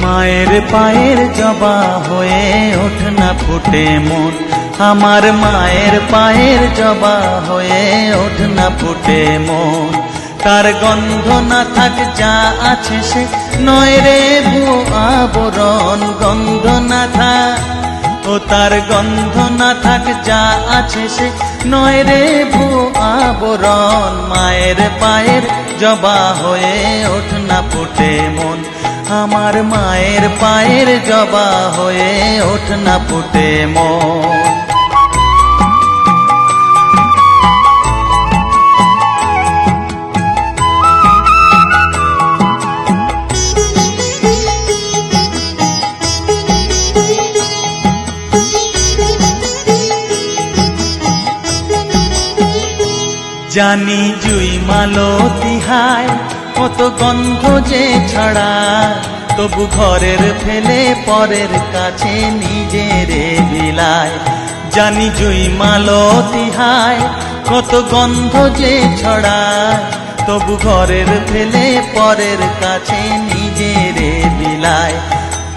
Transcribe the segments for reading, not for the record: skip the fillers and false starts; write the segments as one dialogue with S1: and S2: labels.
S1: মায়ের পায়ের জবা হয়ে ওঠ না ফুটে মন, আমার মায়ের পায়ের জবা হয়ে ওঠ না ফুটে মন। তার গন্ধ না থাক যা আছে সে নয় রে ভুয়ো আবরণ, গন্ধ না থাক ও তার গন্ধ না থাক যা আছে সে নয় রে ভুয়ো আবরণ। মায়ের পায়ের জবা হয়ে ওঠ না ফুটে মন, আমার মায়ের পায়ের জবা হয়ে ওঠ না ফুটে মন। জানি জুই মালতী হায় কত গন্ধ যে ছড়ায়, তবু ঘরের ফেলে পরের কাছে নিজের বিলায়। জানি জুই মালতী হায় কত গন্ধ যে ছড়ায়, তবু ঘরের ফেলে পরের কাছে নিজের বিলায়।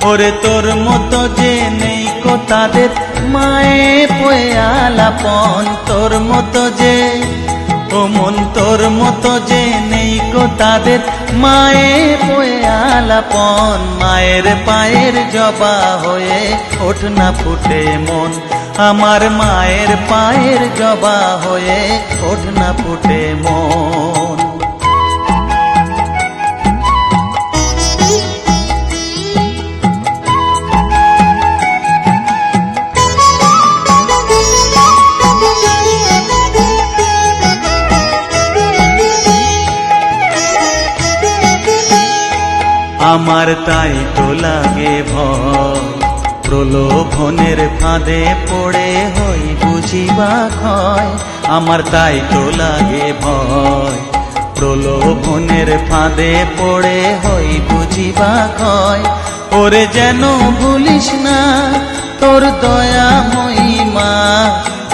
S1: ওরে তোর মতো যে নেই কো তাদের মায়ে পয়ে আলাপন, তোর মতো যে ও মন তোর মতো যে নেই কো তাদের মায়ে পয়ে আলাপন। মায়ের পায়ের জবা হয়ে ওঠ না ফুটে মন, আমার মায়ের পায়ের জবা হয়ে ওঠ না ফুটে মন। আমার তাই তো লাগে ভয়, প্রলোভনের ফাঁদে পড়ে হই বুঝিবা ক্ষয়। আমার তাই তো লাগে ভয়, প্রলোভনের ফাঁদে পড়ে হই বুঝিবা ক্ষয়। ওরে যেন ভুলিস না তোর দয়া মহিমা,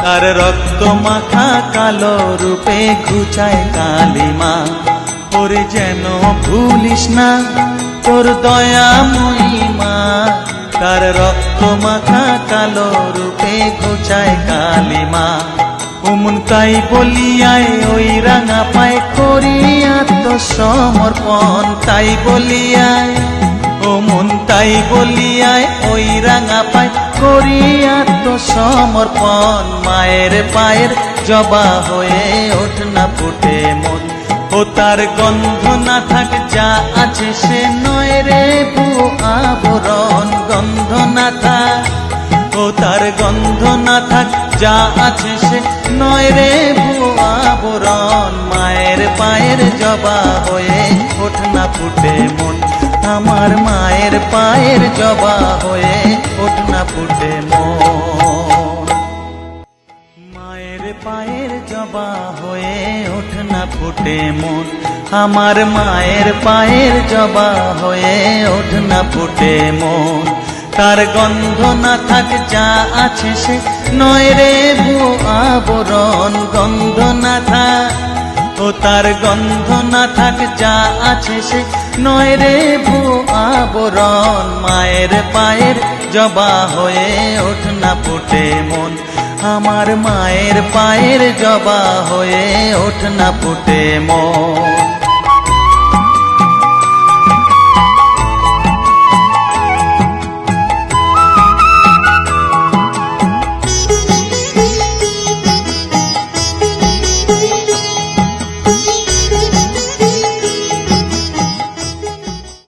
S1: তার রক্ত মাখা কালো রূপে ঘুচায় কালিমা। ওরে যেন ভুলিস না তোর দয়া মহিমা, তার রক্ত মাখা কালো রূপে ঘুচায় কালিমা। ওমন তাই বলিয়ায় ওই রাঙা পায় করি আত্মসমর্পণ, তাই বলিয়ায় ওমন তাই বলিয়ায় ওই রাঙা পায় করি আত্মসমর্পণ। মায়ের পায়ের জবা হয়ে ওঠ না ফুটে মন, ও তার গন্ধ না থাক যা আছে সে নয় রে ভুয়ো আবরণ, গন্ধ না থাক ও তার গন্ধ না থাক যা আছে সে নয় রে ভুয়ো আবরণ। মায়ের পায়ের জবা হয়ে ওঠ না ফুটে মন, আমার মায়ের পায়ের জবা হয়ে ওঠ না ফুটে মন। মায়ের পায়ের জবা হয়ে ওঠ না ফুটে মন, আমার মায়ের পায়ের জবা হয়ে ওঠ না ফুটে মন। তার গন্ধ না থাক যা আছে সে নয় রে ভুয়ো আবরণ, গন্ধ না থাক ও তার গন্ধ না থাক যা আছে সে নয় রে ভুয়ো আবরণ। মায়ের পায়ের জবা হয়ে ওঠ না ফুটে মন, আমার মায়ের পায়ের জবা হয়ে ওঠ না ফুটে মন।